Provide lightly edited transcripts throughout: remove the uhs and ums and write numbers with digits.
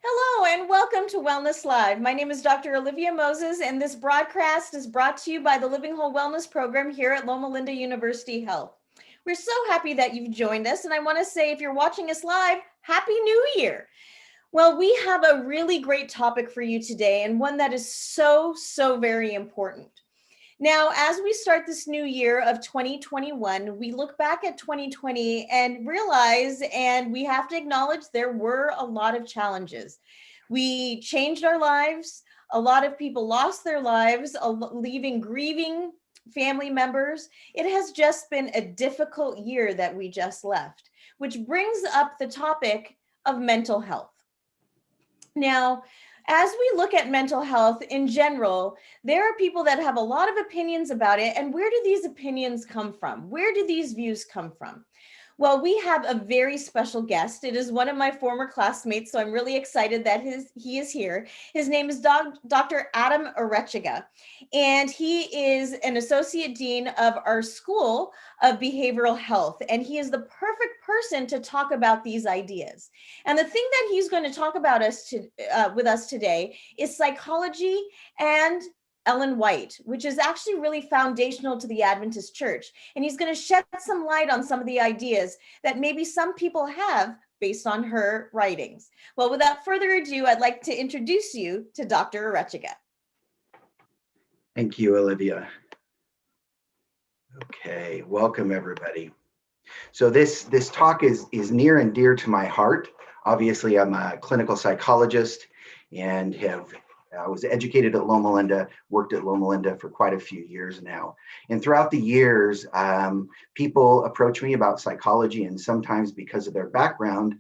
Hello and welcome to Wellness Live. My name is Dr. Olivia Moses, and this broadcast is brought to you by the Living Whole Wellness Program here at Loma Linda University Health. We're so happy that you've joined us, and I want to say if you're watching us live, Happy New Year. Well, we have a really great topic for you today, and one that is so very important. Now, as we start this new year of 2021, we look back at 2020 and realize, and we have to acknowledge, there were a lot of challenges. We changed our lives. A lot of people lost their lives, leaving grieving family members. It has just been a difficult year that we just left, which brings up the topic of mental health. Now, as we look at mental health in general, there are people that have a lot of opinions about it. And where do these opinions come from? Where do these views come from? Well, we have a very special guest. It is one of my former classmates, so I'm really excited that he is here. His name is Dr. Adam Aréchiga, and he is an associate dean of our School of Behavioral Health, and he is the perfect person to talk about these ideas. And the thing that he's going to talk about with us today is psychology and Ellen White, which is actually really foundational to the Adventist Church. And he's going to shed some light on some of the ideas that maybe some people have based on her writings. Well, without further ado, I'd like to introduce you to Dr. Aréchiga. Thank you, Olivia. Okay, welcome everybody. So this talk is near and dear to my heart. Obviously, I'm a clinical psychologist and I was educated at Loma Linda, worked at Loma Linda for quite a few years now. And throughout the years, people approach me about psychology, and sometimes because of their background,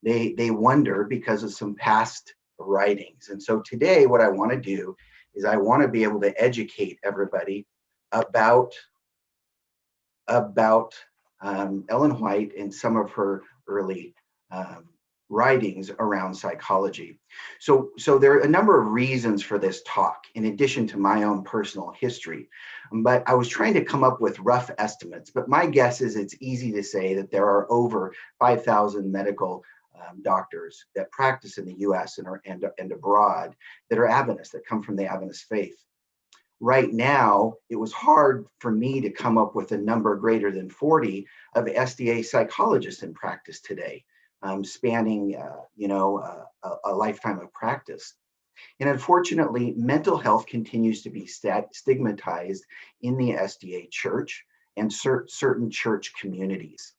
they wonder because of some past writings. And so today, what I want to do is I want to be able to educate everybody about Ellen White and some of her early writings around psychology. So there are a number of reasons for this talk, in addition to my own personal history. But I was trying to come up with rough estimates, but my guess is it's easy to say that there are over 5,000 medical doctors that practice in the US and abroad that are Adventists, that come from the Adventist faith. Right now, it was hard for me to come up with a number greater than 40 of SDA psychologists in practice today, spanning a lifetime of practice. And unfortunately, mental health continues to be stigmatized in the SDA church and certain church communities.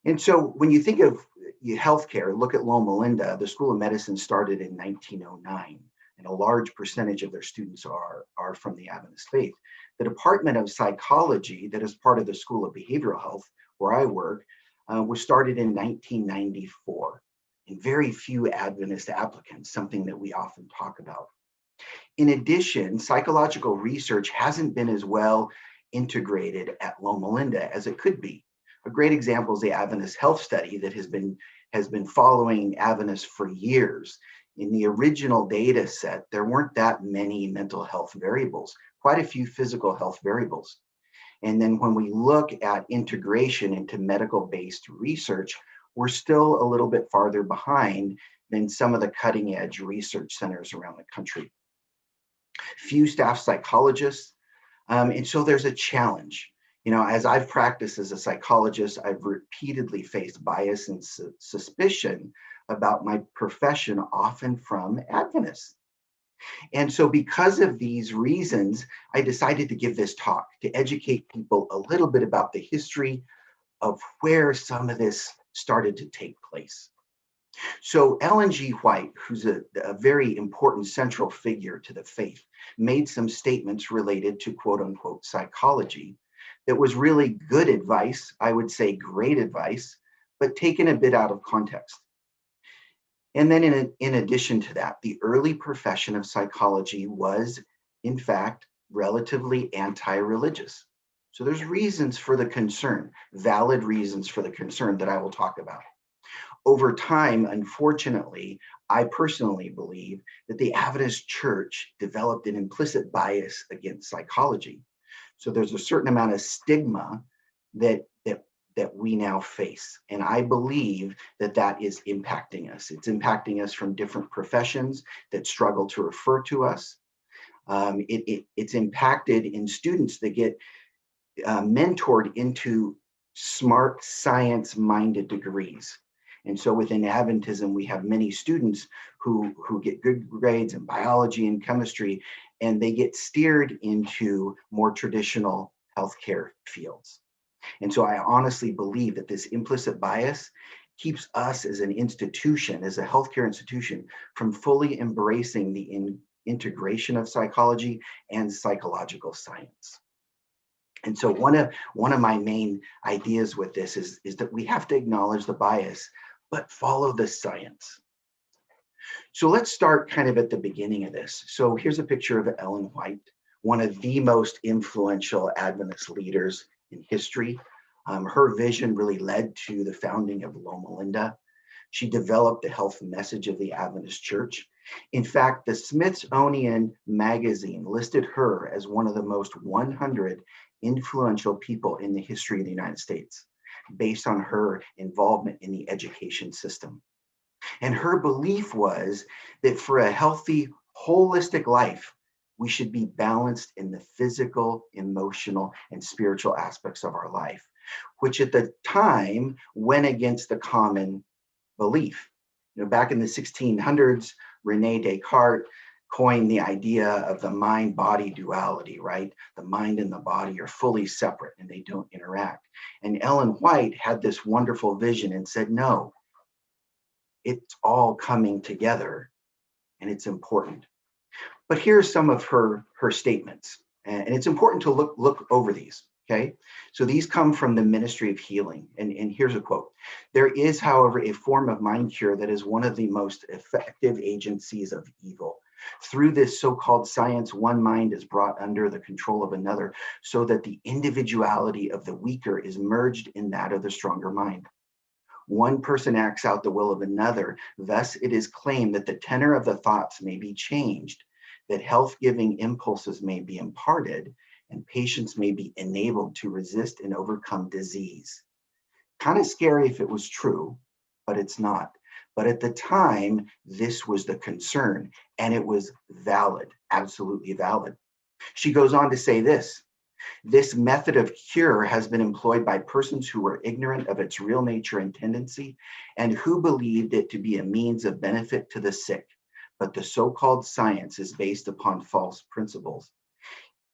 And so when you think of healthcare, look at Loma Linda. The School of Medicine started in 1909. And a large percentage of their students are from the Adventist faith. The Department of Psychology, that is part of the School of Behavioral Health, where I work, was started in 1994, and very few Adventist applicants, something that we often talk about. In addition, psychological research hasn't been as well integrated at Loma Linda as it could be. A great example is the Adventist Health Study that has been following Adventists for years. In the original data set, there weren't that many mental health variables, quite a few physical health variables. And then when we look at integration into medical-based research, we're still a little bit farther behind than some of the cutting-edge research centers around the country. Few staff psychologists, and so there's a challenge. You know, as I've practiced as a psychologist, I've repeatedly faced bias and suspicion about my profession, often from Adventists. And so because of these reasons, I decided to give this talk to educate people a little bit about the history of where some of this started to take place. So Ellen G. White, who's a very important central figure to the faith, made some statements related to quote unquote psychology that was really good advice, I would say great advice, but taken a bit out of context. And then in addition to that, the early profession of psychology was, in fact, relatively anti-religious. So there's reasons for the concern, valid reasons for the concern that I will talk about. Over time, unfortunately, I personally believe that the Adventist Church developed an implicit bias against psychology. So there's a certain amount of stigma that that we now face. And I believe that that is impacting us. It's impacting us from different professions that struggle to refer to us. It's impacted in students that get mentored into smart science-minded degrees. And so within Adventism, we have many students who get good grades in biology and chemistry, and they get steered into more traditional healthcare fields. And so I honestly believe that this implicit bias keeps us as an institution, as a healthcare institution, from fully embracing the integration of psychology and psychological science. And so one of my main ideas with this is that we have to acknowledge the bias, but follow the science. So let's start kind of at the beginning of this. So here's a picture of Ellen White, one of the most influential Adventist leaders in history. Her vision really led to the founding of Loma Linda. She developed the health message of the Adventist Church. In fact, the Smithsonian Magazine listed her as one of the most 100 influential people in the history of the United States, based on her involvement in the education system. And her belief was that for a healthy, holistic life, we should be balanced in the physical, emotional, and spiritual aspects of our life, which at the time went against the common belief. Back in the 1600s, Rene Descartes coined the idea of the mind-body duality, right? The mind and the body are fully separate and they don't interact. And Ellen White had this wonderful vision and said, no, it's all coming together and it's important. But here's some of her statements. And it's important to look over these. Okay, so these come from the Ministry of Healing. And here's a quote. There is, however, a form of mind cure that is one of the most effective agencies of evil. Through this so-called science, one mind is brought under the control of another so that the individuality of the weaker is merged in that of the stronger mind. One person acts out the will of another. Thus, it is claimed that the tenor of the thoughts may be changed, that health-giving impulses may be imparted, and patients may be enabled to resist and overcome disease. Kind of scary if it was true, but it's not. But at the time, this was the concern, and it was valid, absolutely valid. She goes on to say this method of cure has been employed by persons who were ignorant of its real nature and tendency, and who believed it to be a means of benefit to the sick. But the so-called science is based upon false principles.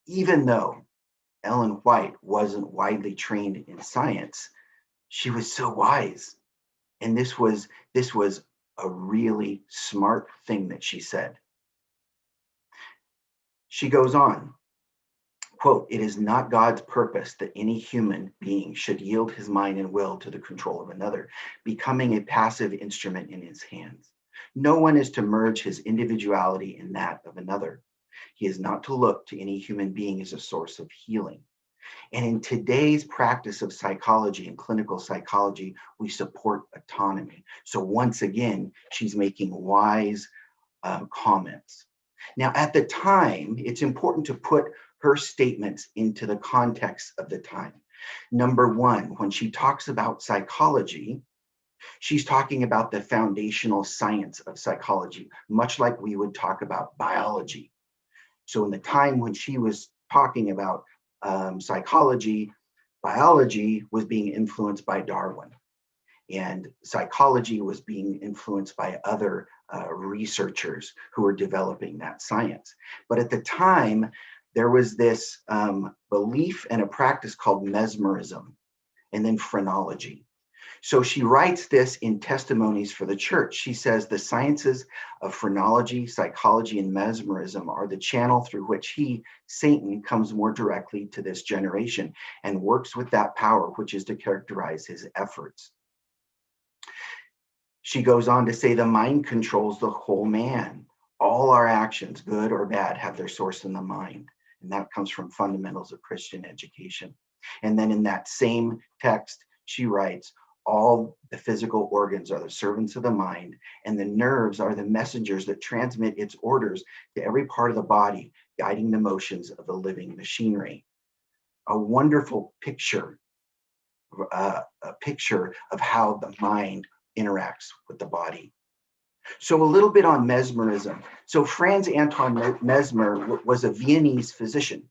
Even though Ellen White wasn't widely trained in science, she was so wise. And this was a really smart thing that she said. She goes on, quote, "It is not God's purpose that any human being should yield his mind and will to the control of another, becoming a passive instrument in his hands. No one is to merge his individuality in that of another. He is not to look to any human being as a source of healing. And in today's practice of psychology and clinical psychology, we support autonomy." So once again, she's making wise comments. Now, at the time, it's important to put her statements into the context of the time. Number one, when she talks about psychology, she's talking about the foundational science of psychology, much like we would talk about biology. So in the time when she was talking about psychology, biology was being influenced by Darwin, and psychology was being influenced by other researchers who were developing that science. But at the time, there was this belief and a practice called mesmerism, and then phrenology. So she writes this in Testimonies for the Church. She says, "The sciences of phrenology, psychology, and mesmerism are the channel through which he, Satan, comes more directly to this generation and works with that power which is to characterize his efforts." She goes on to say, "The mind controls the whole man. All our actions, good or bad, have their source in the mind." And that comes from Fundamentals of Christian Education. And then in that same text, she writes, "All the physical organs are the servants of the mind, and the nerves are the messengers that transmit its orders to every part of the body, guiding the motions of the living machinery." A wonderful picture a picture of how the mind interacts with the body. So a little bit on mesmerism. So Franz Anton Mesmer was a Viennese physician,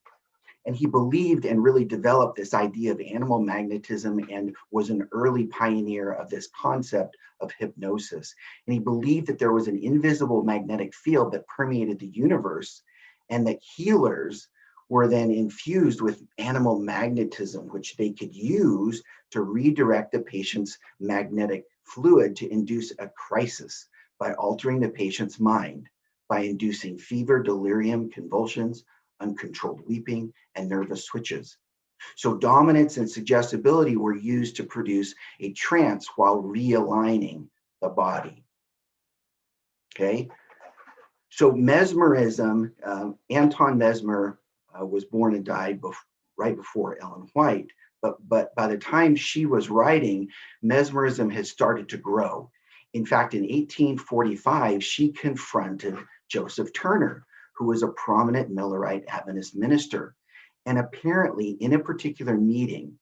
and he believed and really developed this idea of animal magnetism and was an early pioneer of this concept of hypnosis. And he believed that there was an invisible magnetic field that permeated the universe, and that healers were then infused with animal magnetism, which they could use to redirect the patient's magnetic fluid to induce a crisis by altering the patient's mind, by inducing fever, delirium, convulsions, uncontrolled weeping, and nervous switches. So dominance and suggestibility were used to produce a trance while realigning the body. Okay, so mesmerism, Anton Mesmer was born and died right before Ellen White, but by the time she was writing, mesmerism had started to grow. In fact, in 1845, she confronted Joseph Turner, who was a prominent Millerite Adventist minister. And apparently, in a particular meeting,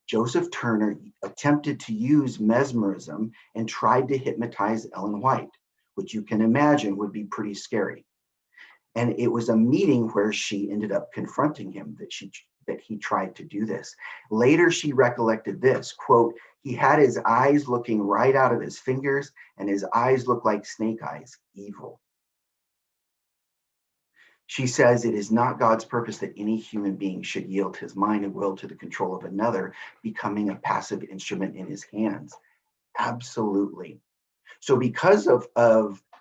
Joseph Turner attempted to use mesmerism and tried to hypnotize Ellen White, which you can imagine would be pretty scary. And it was a meeting where she ended up confronting him that he tried to do this. Later, she recollected this, quote, "He had his eyes looking right out of his fingers, and his eyes looked like snake eyes, evil." She says it is not God's purpose that any human being should yield his mind and will to the control of another, becoming a passive instrument in his hands. Absolutely. So because of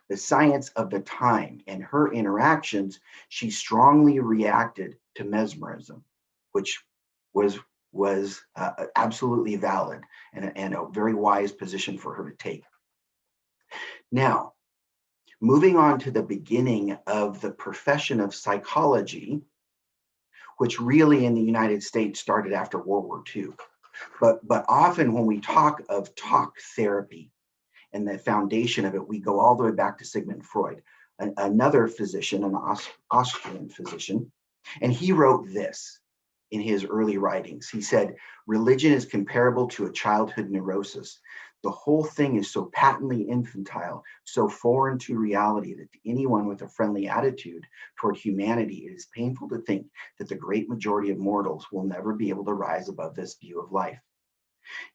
the science of the time and her interactions, she strongly reacted to mesmerism, which was absolutely valid and a very wise position for her to take. Now, moving on to the beginning of the profession of psychology, which really in the United States started after World War II. But often when we talk of talk therapy and the foundation of it, we go all the way back to Sigmund Freud, another physician, an Austrian physician, and he wrote this in his early writings. He said, "Religion is comparable to a childhood neurosis. The whole thing is so patently infantile, so foreign to reality that to anyone with a friendly attitude toward humanity, it is painful to think that the great majority of mortals will never be able to rise above this view of life."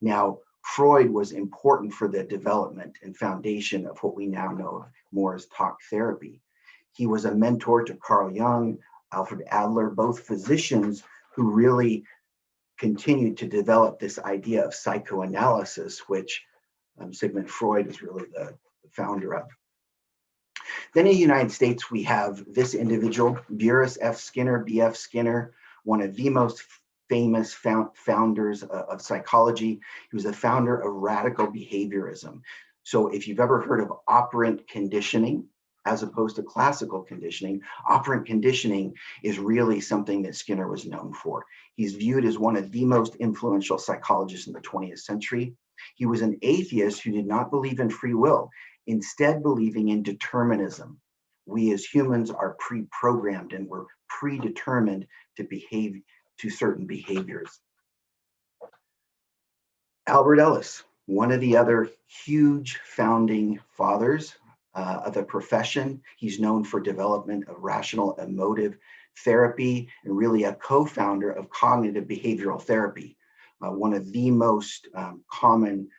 Now, Freud was important for the development and foundation of what we now know more as talk therapy. He was a mentor to Carl Jung, Alfred Adler, both physicians who really continued to develop this idea of psychoanalysis, which Sigmund Freud is really the founder of. Then in the United States, we have this individual, Burrus F. Skinner, B.F. Skinner, one of the most famous founders of psychology. He was the founder of radical behaviorism. So if you've ever heard of operant conditioning, as opposed to classical conditioning, operant conditioning is really something that Skinner was known for. He's viewed as one of the most influential psychologists in the 20th century. He was an atheist who did not believe in free will, instead believing in determinism. We as humans are pre-programmed and we're predetermined to behave to certain behaviors. Albert Ellis, one of the other huge founding fathers of the profession. He's known for development of rational emotive therapy and really a co-founder of cognitive behavioral therapy. One of the most common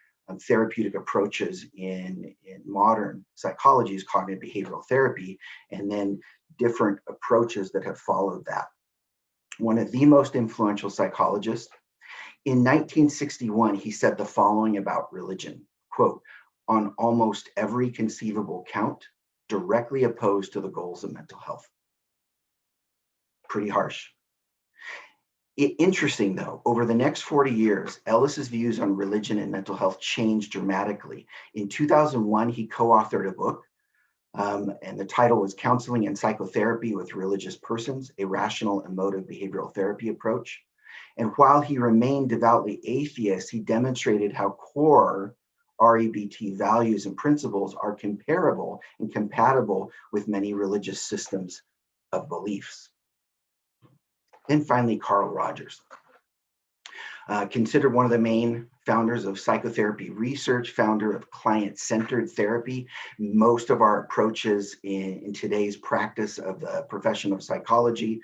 therapeutic approaches in modern psychology is cognitive behavioral therapy, and then different approaches that have followed that. One of the most influential psychologists. In 1961, he said the following about religion, quote, "On almost every conceivable count, directly opposed to the goals of mental health." Pretty harsh. Interesting though, over the next 40 years, Ellis's views on religion and mental health changed dramatically. In 2001, he co-authored a book, and the title was Counseling and Psychotherapy with Religious Persons, a Rational Emotive Behavioral Therapy Approach. And while he remained devoutly atheist, he demonstrated how core REBT values and principles are comparable and compatible with many religious systems of beliefs. Then finally, Carl Rogers. Considered one of the main founders of psychotherapy research, founder of client-centered therapy. Most of our approaches in today's practice of the profession of psychology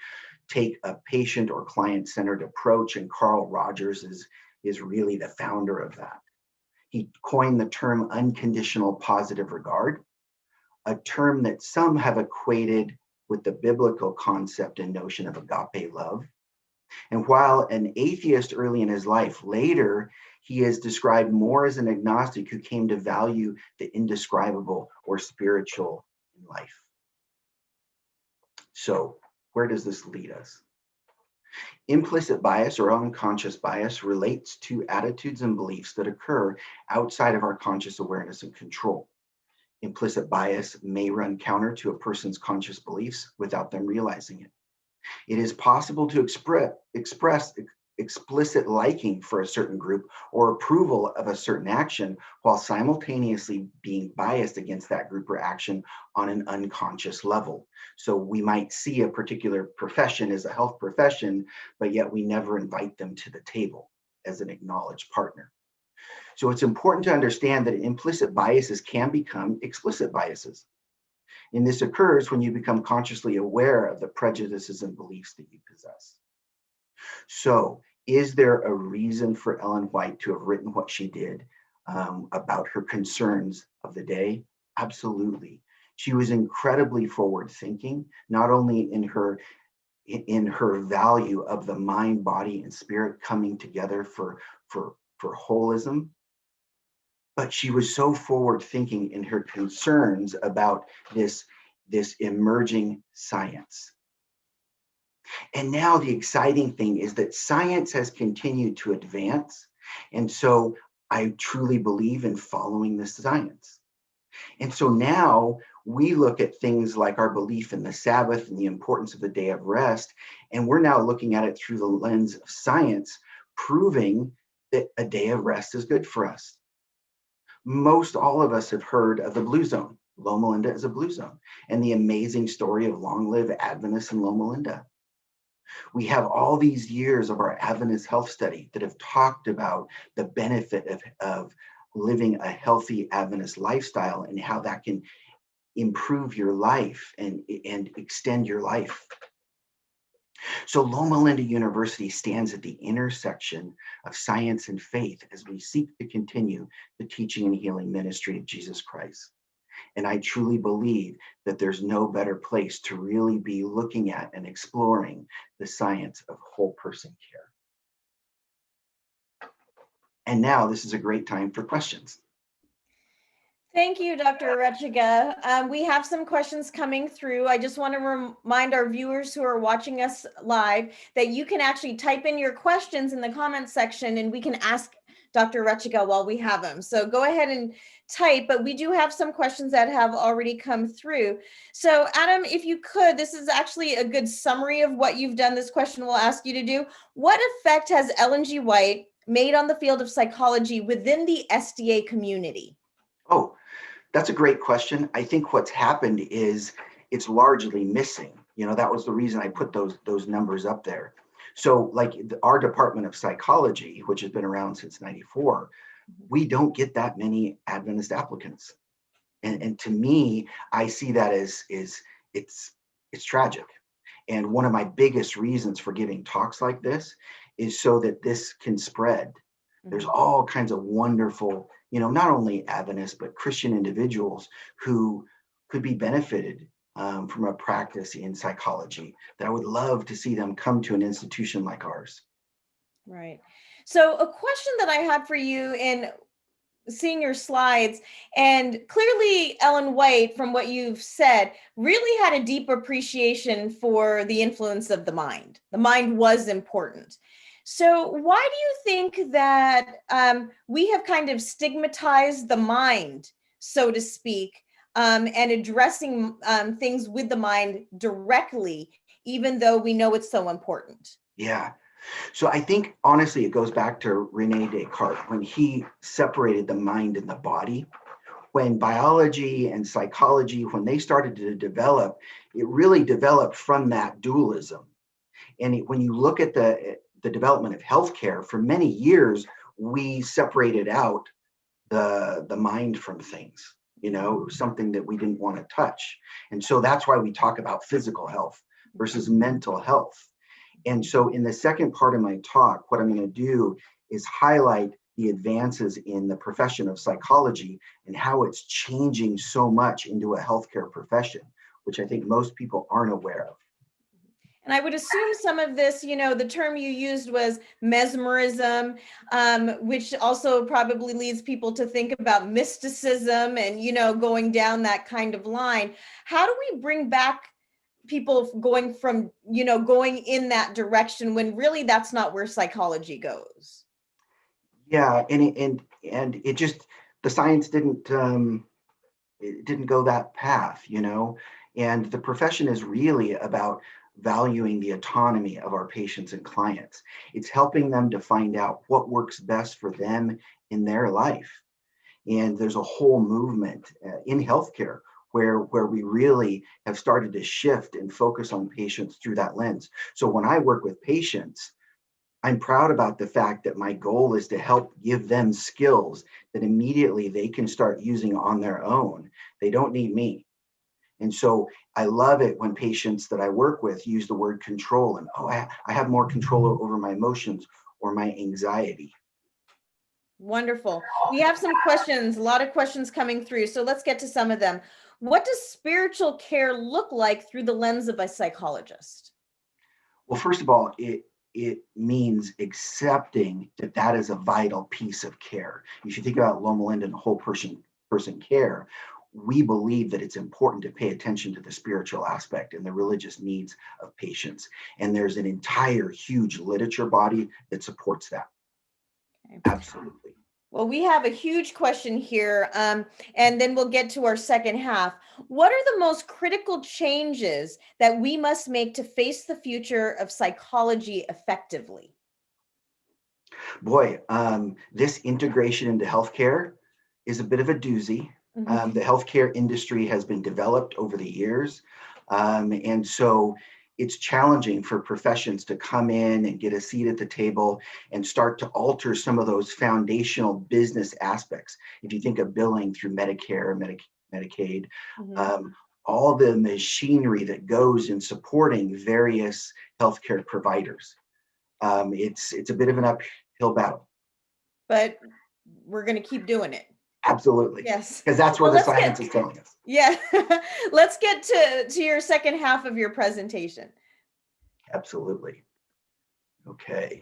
take a patient or client-centered approach, and Carl Rogers is really the founder of that. He coined the term unconditional positive regard, a term that some have equated with the biblical concept and notion of agape love. And while an atheist early in his life, later he is described more as an agnostic who came to value the indescribable or spiritual in life. So, where does this lead us? Implicit bias or unconscious bias relates to attitudes and beliefs that occur outside of our conscious awareness and control. Implicit bias may run counter to a person's conscious beliefs without them realizing it. It is possible to express explicit liking for a certain group or approval of a certain action while simultaneously being biased against that group or action on an unconscious level. So we might see a particular profession as a health profession, but yet we never invite them to the table as an acknowledged partner. So it's important to understand that implicit biases can become explicit biases. And this occurs when you become consciously aware of the prejudices and beliefs that you possess. So, is there a reason for Ellen White to have written what she did about her concerns of the day? Absolutely. She was incredibly forward thinking, not only in her value of the mind, body, and spirit coming together for holism, but she was so forward thinking in her concerns about this emerging science. And now the exciting thing is that science has continued to advance. And so I truly believe in following the science. And so now we look at things like our belief in the Sabbath and the importance of the day of rest. And we're now looking at it through the lens of science, proving that a day of rest is good for us. Most all of us have heard of the Blue Zone. Loma Linda is a blue zone, and the amazing story of long live Adventists in Loma Linda. We have all these years of our Adventist health study that have talked about the benefit of living a healthy Adventist lifestyle and how that can improve your life and extend your life. So Loma Linda University stands at the intersection of science and faith as we seek to continue the teaching and healing ministry of Jesus Christ. And I truly believe that there's no better place to really be looking at and exploring the science of whole person care. And now this is a great time for questions. Thank you, Dr. Aréchiga. We have some questions coming through. I just want to remind our viewers who are watching us live that you can actually type in your questions in the comment section and we can ask Dr. Aréchiga while we have them. So go ahead and type, but we do have some questions that have already come through. So Adam, if you could, this is actually a good summary of what you've done. This question will ask you to do. What effect has Ellen G. White made on the field of psychology within the SDA community? Oh, that's a great question. I think what's happened is it's largely missing. You know, that was the reason I put those numbers up there. So like our Department of Psychology, which has been around since '94, we don't get that many Adventist applicants. And to me, I see that as it's tragic. And one of my biggest reasons for giving talks like this is so that this can spread. There's all kinds of wonderful, you know, not only Adventists, but Christian individuals who could be benefited from a practice in psychology that I would love to see them come to an institution like ours. Right. So a question that I had for you in seeing your slides, and clearly Ellen White, from what you've said, really had a deep appreciation for the influence of the mind. The mind was important. So why do you think that we have kind of stigmatized the mind, so to speak, and addressing things with the mind directly, even though we know it's so important? Yeah. So I think, honestly, it goes back to Rene Descartes when he separated the mind and the body. When biology and psychology, when they started to develop, it really developed from that dualism. And when you look at the the development of healthcare, for many years, we separated out the mind from things. You know, something that we didn't want to touch. And so that's why we talk about physical health versus mental health. And so in the second part of my talk, what I'm going to do is highlight the advances in the profession of psychology and how it's changing so much into a healthcare profession, which I think most people aren't aware of. And I would assume some of this, you know, the term you used was mesmerism, which also probably leads people to think about mysticism and, you know, going down that kind of line. How do we bring back people going from, you know, going in that direction when really that's not where psychology goes? Yeah, and it just, the science didn't it didn't go that path, you know, and the profession is really about valuing the autonomy of our patients and clients. It's helping them to find out what works best for them in their life. And there's a whole movement in healthcare where we really have started to shift and focus on patients through that lens. So when I work with patients, I'm proud about the fact that my goal is to help give them skills that immediately they can start using on their own. They don't need me. And so I love it when patients that I work with use the word control and, oh, I have more control over my emotions or my anxiety. Wonderful. We have some questions, a lot of questions coming through. So let's get to some of them. What does spiritual care look like through the lens of a psychologist? Well, first of all, it means accepting that that is a vital piece of care. If you think about Loma Linda and whole person care, we believe that it's important to pay attention to the spiritual aspect and the religious needs of patients. And there's an entire huge literature body that supports that. Okay. Absolutely. Well, we have a huge question here, and then we'll get to our second half. What are the most critical changes that we must make to face the future of psychology effectively? Boy, this integration into healthcare is a bit of a doozy. The healthcare industry has been developed over the years. And so it's challenging for professions to come in and get a seat at the table and start to alter some of those foundational business aspects. If you think of billing through Medicare, Medicaid, all the machinery that goes in supporting various healthcare providers. It's a bit of an uphill battle. But we're going to keep doing it. Absolutely. Yes. Because that's where the science is telling us. Yeah. Let's get to your second half of your presentation. Absolutely. Okay.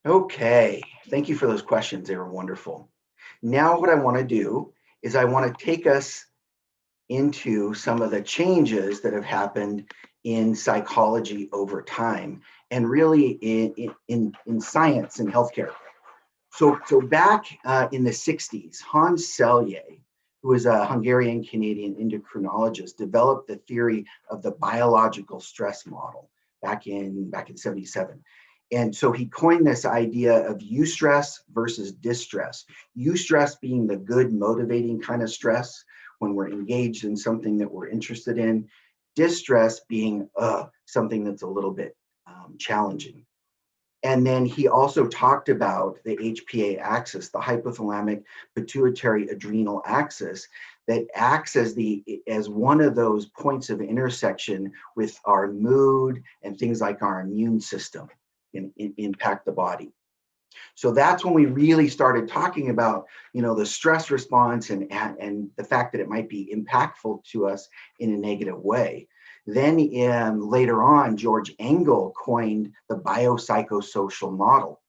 Okay. Thank you for those questions. They were wonderful. Now what I want to do is I want to take us into some of the changes that have happened in psychology over time and really in science and healthcare. So back in the 60s, Hans Selye, who was a Hungarian-Canadian endocrinologist, developed the theory of the biological stress model back in 77. And so he coined this idea of eustress versus distress. Eustress being the good, motivating kind of stress when we're engaged in something that we're interested in. Distress being something that's a little bit challenging. And then he also talked about the HPA axis, the hypothalamic pituitary adrenal axis, that acts as one of those points of intersection with our mood and things like our immune system and impact the body. So that's when we really started talking about, the stress response and the fact that it might be impactful to us in a negative way. Then later on, George Engel coined the biopsychosocial model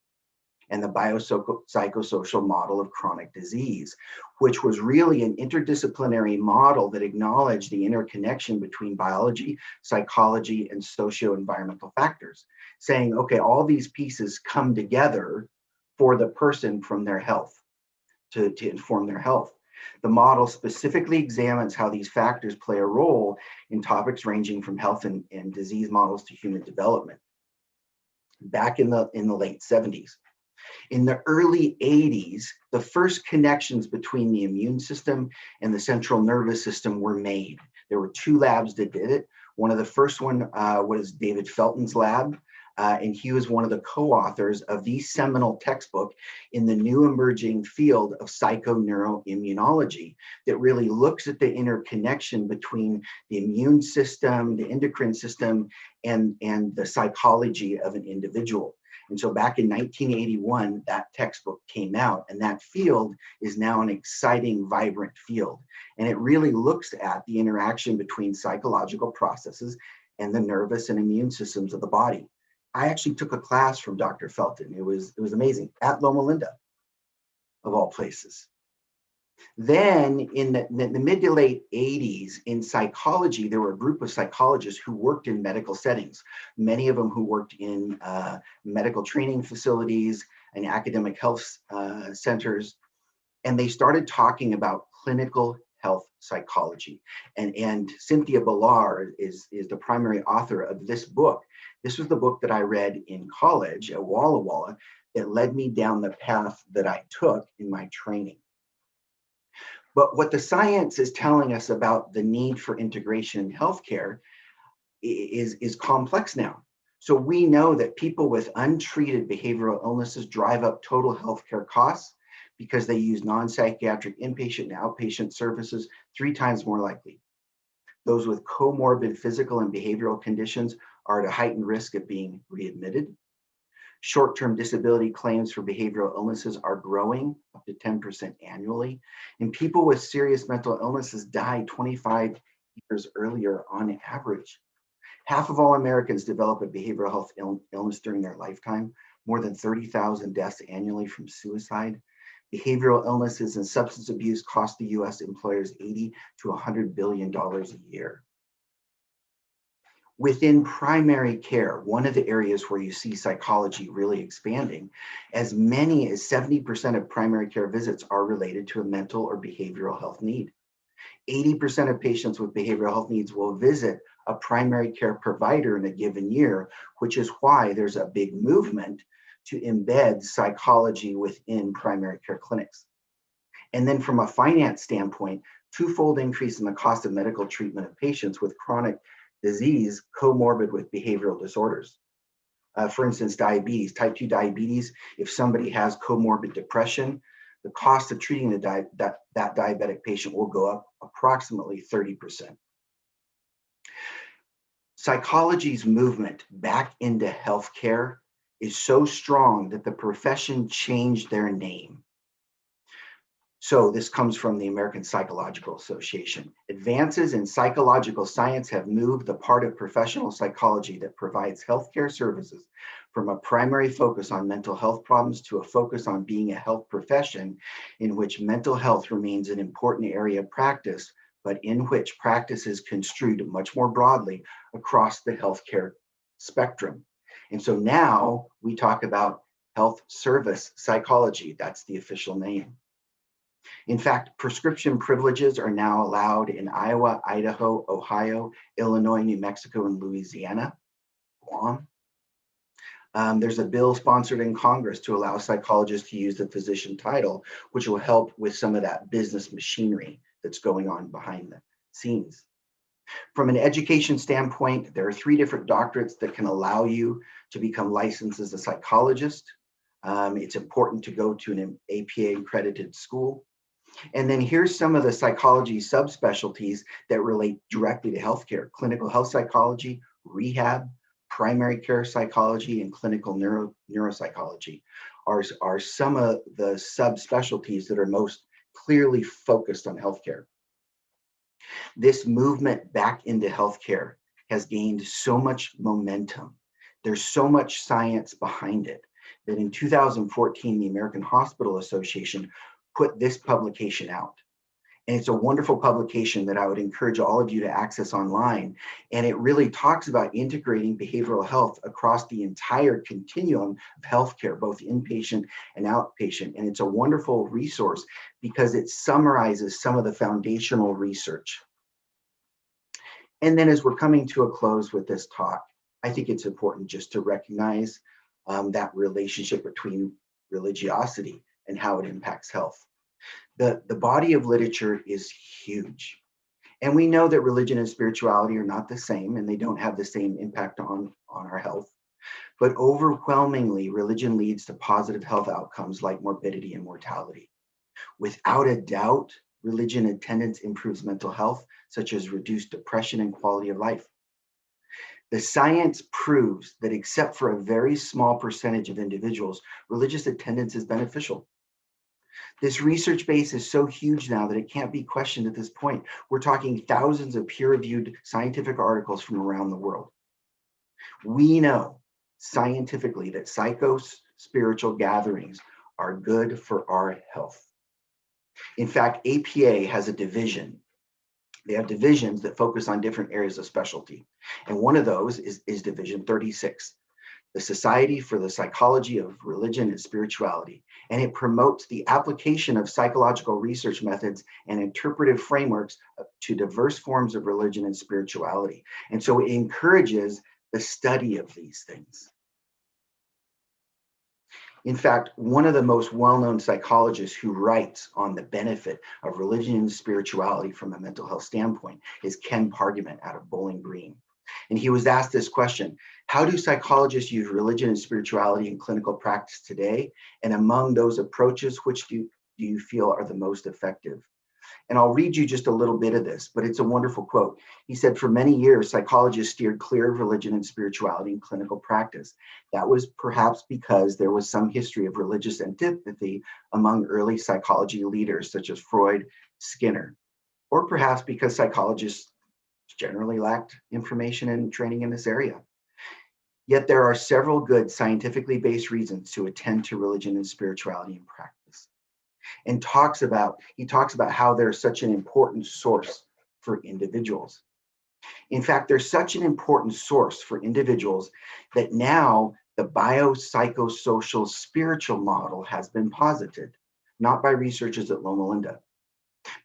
and the biopsychosocial model of chronic disease, which was really an interdisciplinary model that acknowledged the interconnection between biology, psychology, and socio-environmental factors, saying, okay, all these pieces come together for the person from their health to inform their health. The model specifically examines how these factors play a role in topics ranging from health and disease models to human development. Back in the late 70s. In the early 80s, the first connections between the immune system and the central nervous system were made. There were two labs that did it. One of the first one was David Felton's lab, and he was one of the co-authors of the seminal textbook in the new emerging field of psychoneuroimmunology that really looks at the interconnection between the immune system, the endocrine system, and the psychology of an individual. And so back in 1981, that textbook came out, and that field is now an exciting, vibrant field. And it really looks at the interaction between psychological processes and the nervous and immune systems of the body. I actually took a class from Dr. Felton. It was amazing at Loma Linda, of all places. Then in the mid to late 80s in psychology, there were a group of psychologists who worked in medical settings, many of them who worked in medical training facilities and academic health centers. And they started talking about clinical health psychology. And Cynthia Ballar is the primary author of this book. This was the book that I read in college at Walla Walla that led me down the path that I took in my training. But what the science is telling us about the need for integration in healthcare is complex now. So we know that people with untreated behavioral illnesses drive up total healthcare costs because they use non-psychiatric inpatient and outpatient services 3 times more likely. Those with comorbid physical and behavioral conditions are at a heightened risk of being readmitted. Short-term disability claims for behavioral illnesses are growing up to 10% annually. And people with serious mental illnesses die 25 years earlier on average. Half of all Americans develop a behavioral health illness during their lifetime, more than 30,000 deaths annually from suicide. Behavioral illnesses and substance abuse cost the US employers $80 to $100 billion a year. Within primary care, one of the areas where you see psychology really expanding, as many as 70% of primary care visits are related to a mental or behavioral health need. 80% of patients with behavioral health needs will visit a primary care provider in a given year, which is why there's a big movement to embed psychology within primary care clinics. And then from a finance standpoint, twofold increase in the cost of medical treatment of patients with chronic disease comorbid with behavioral disorders. For instance, diabetes, type 2 diabetes, if somebody has comorbid depression, the cost of treating that diabetic patient will go up approximately 30%. Psychology's movement back into healthcare is so strong that the profession changed their name. So this comes from the American Psychological Association. Advances in psychological science have moved the part of professional psychology that provides healthcare services from a primary focus on mental health problems to a focus on being a health profession in which mental health remains an important area of practice, but in which practice is construed much more broadly across the healthcare spectrum. And so now we talk about health service psychology. That's the official name. In fact, prescription privileges are now allowed in Iowa, Idaho, Ohio, Illinois, New Mexico, and Louisiana. Guam. There's a bill sponsored in Congress to allow psychologists to use the physician title, which will help with some of that business machinery that's going on behind the scenes. From an education standpoint, there are 3 different doctorates that can allow you to become licensed as a psychologist. It's important to go to an APA accredited school. And then here's some of the psychology subspecialties that relate directly to healthcare: clinical health psychology, rehab, primary care psychology, and clinical neuropsychology are some of the subspecialties that are most clearly focused on healthcare. This movement back into healthcare has gained so much momentum. There's so much science behind it that in 2014, the American Hospital Association put this publication out. And it's a wonderful publication that I would encourage all of you to access online. And it really talks about integrating behavioral health across the entire continuum of healthcare, both inpatient and outpatient. And it's a wonderful resource because it summarizes some of the foundational research. And then as we're coming to a close with this talk, I think it's important just to recognize that relationship between religiosity and how it impacts health. The body of literature is huge. And we know that religion and spirituality are not the same, and they don't have the same impact on our health. But overwhelmingly, religion leads to positive health outcomes like morbidity and mortality. Without a doubt, religion attendance improves mental health, such as reduced depression and quality of life. The science proves that except for a very small percentage of individuals, religious attendance is beneficial. This research base is so huge now that it can't be questioned at this point. We're talking thousands of peer-reviewed scientific articles from around the world. We know scientifically that psycho-spiritual gatherings are good for our health. In fact, APA has a division. They have divisions that focus on different areas of specialty. And one of those is Division 36, the Society for the Psychology of Religion and Spirituality. And it promotes the application of psychological research methods and interpretive frameworks to diverse forms of religion and spirituality. And so it encourages the study of these things. In fact, one of the most well-known psychologists who writes on the benefit of religion and spirituality from a mental health standpoint is Ken Pargament out of Bowling Green. And he was asked this question: how do psychologists use religion and spirituality in clinical practice today? And among those approaches, which do you feel are the most effective? And I'll read you just a little bit of this, but it's a wonderful quote. He said, for many years, psychologists steered clear of religion and spirituality in clinical practice. That was perhaps because there was some history of religious antipathy among early psychology leaders, such as Freud, Skinner, or perhaps because psychologists generally lacked information and training in this area. Yet there are several good scientifically based reasons to attend to religion and spirituality in practice. And he talks about how they're such an important source for individuals. In fact, they're such an important source for individuals that now the biopsychosocial spiritual model has been posited, not by researchers at Loma Linda.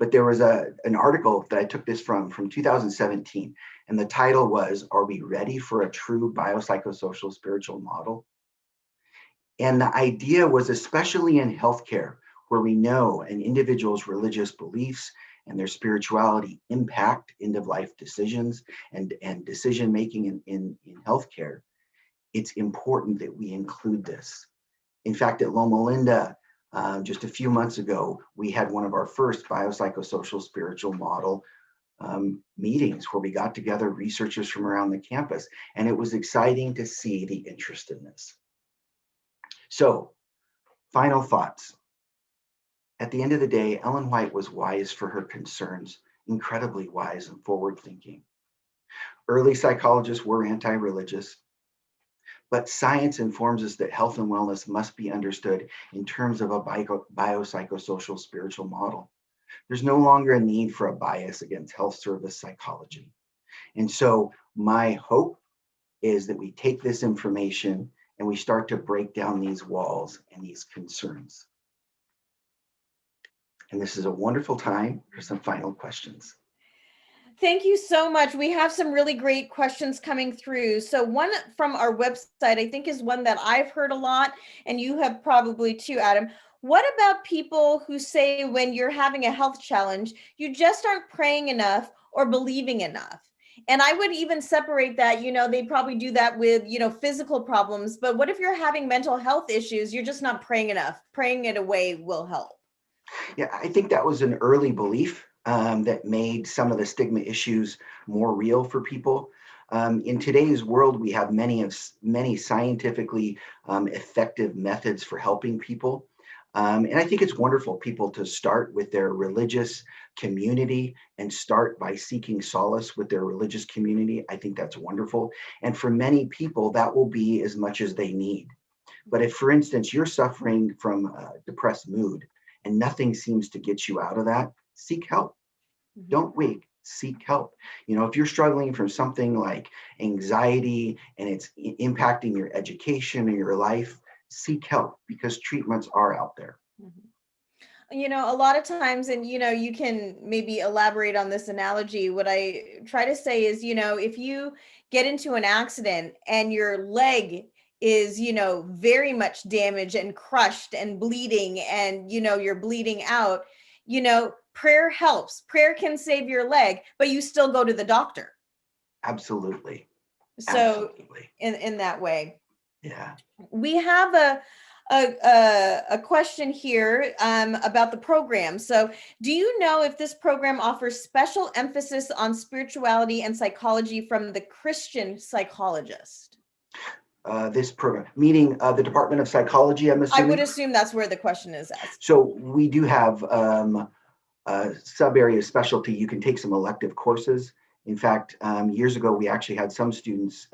But there was an article that I took this from 2017, and the title was, "Are we ready for a true biopsychosocial spiritual model?" And the idea was, especially in healthcare, where we know an individual's religious beliefs and their spirituality impact end-of-life decisions and decision-making in healthcare, it's important that we include this. In fact, at Loma Linda, just a few months ago, we had one of our first biopsychosocial spiritual model meetings where we got together researchers from around the campus, and it was exciting to see the interest in this. So, final thoughts. At the end of the day, Ellen White was wise for her concerns, incredibly wise and forward-thinking. Early psychologists were anti-religious, but science informs us that health and wellness must be understood in terms of a biopsychosocial spiritual model. There's no longer a need for a bias against health service psychology. And so my hope is that we take this information and we start to break down these walls and these concerns. And this is a wonderful time for some final questions. Thank you so much. We have some really great questions coming through. So one from our website, I think, is one that I've heard a lot, and you have probably too, Adam. What about people who say when you're having a health challenge, you just aren't praying enough or believing enough? And I would even separate that, they probably do that with, physical problems. But what if you're having mental health issues? You're just not praying enough. Praying it away will help. Yeah, I think that was an early belief that made some of the stigma issues more real for people. In today's world, we have many scientifically effective methods for helping people. And I think it's wonderful people to start with their religious community and start by seeking solace with their religious community. I think that's wonderful. And for many people, that will be as much as they need. But if, for instance, you're suffering from a depressed mood and nothing seems to get you out of that, seek help. Mm-hmm. Don't wait, seek help. If you're struggling from something like anxiety and it's impacting your education or your life, seek help because treatments are out there. Mm-hmm. A lot of times, and, you can maybe elaborate on this analogy. What I try to say is, if you get into an accident and your leg is, very much damaged and crushed and bleeding and, you're bleeding out, prayer helps. Prayer can save your leg, but you still go to the doctor. Absolutely. So Absolutely. in that way. Yeah. We have a question here about the program. So do you know if this program offers special emphasis on spirituality and psychology from the Christian psychologist? This program, meaning the Department of Psychology, I'm I assuming? would assume that's where the question is asked. So we do have a sub-area specialty. You can take some elective courses. In fact, years ago, we actually had some students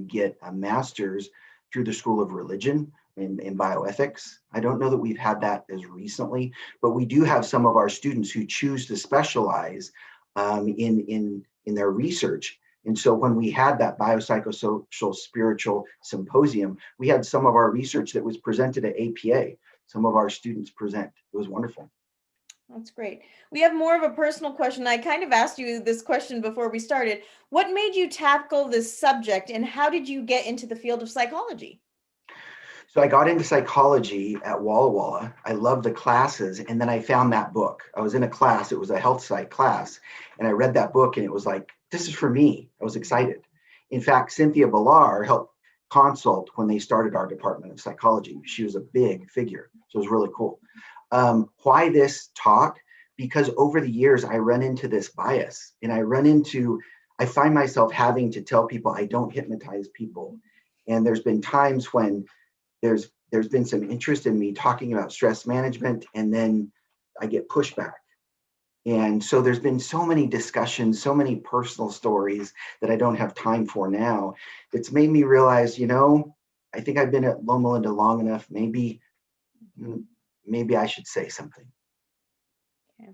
get a master's through the School of Religion in bioethics. I don't know that we've had that as recently, but we do have some of our students who choose to specialize in their research. And so when we had that biopsychosocial spiritual symposium, we had some of our research that was presented at APA. Some of our students present. It was wonderful. That's great. We have more of a personal question. I kind of asked you this question before we started. What made you tackle this subject and how did you get into the field of psychology? So I got into psychology at Walla Walla. I loved the classes. And then I found that book. I was in a class, it was a health psych class. And I read that book and it was like, this is for me. I was excited. In fact, Cynthia Villar helped consult when they started our department of psychology. She was a big figure. So it was really cool. Why this talk? Because over the years, I run into this bias and I find myself having to tell people I don't hypnotize people. And there's been times when there's been some interest in me talking about stress management, and then I get pushback. And so there's been so many discussions, so many personal stories that I don't have time for now. It's made me realize, I think I've been at Loma Linda long enough. Maybe I should say something. Okay.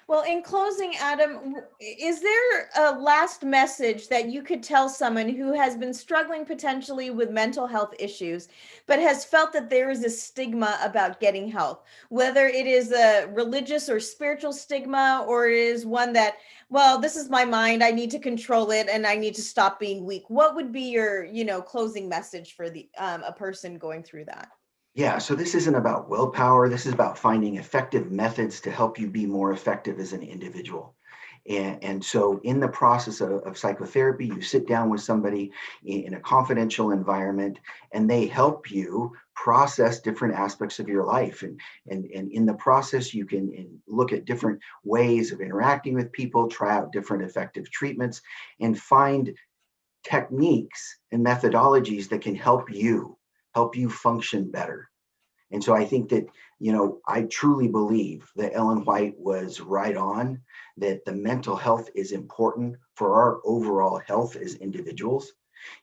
Well, in closing, Adam, is there a last message that you could tell someone who has been struggling potentially with mental health issues, but has felt that there is a stigma about getting help, whether it is a religious or spiritual stigma, or it is one that, well, this is my mind, I need to control it and I need to stop being weak? What would be your, closing message for the a person going through that? Yeah, so this isn't about willpower. This is about finding effective methods to help you be more effective as an individual. And so in the process of psychotherapy, you sit down with somebody in a confidential environment and they help you process different aspects of your life. And in the process, you can look at different ways of interacting with people, try out different effective treatments, and find techniques and methodologies that can help you function better. And so I think that, I truly believe that Ellen White was right on, that the mental health is important for our overall health as individuals.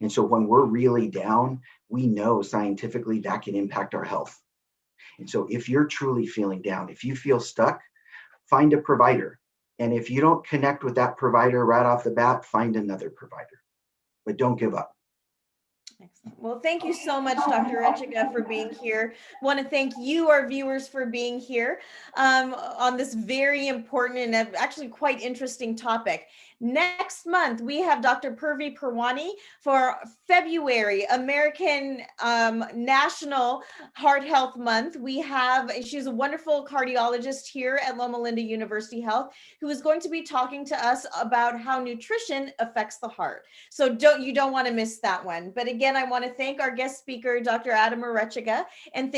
And so when we're really down, we know scientifically that can impact our health. And so if you're truly feeling down, if you feel stuck, find a provider. And if you don't connect with that provider right off the bat, find another provider. But don't give up. Excellent. Well, thank you so much, Dr. Aréchiga, for being here. Want to thank you, our viewers, for being here on this very important and actually quite interesting topic. Next month, we have Dr. Purvi Purwani for February, American National Heart Health Month. She's a wonderful cardiologist here at Loma Linda University Health, who is going to be talking to us about how nutrition affects the heart. So you don't want to miss that one. But again, I want to thank our guest speaker, Dr. Adam Aréchiga, and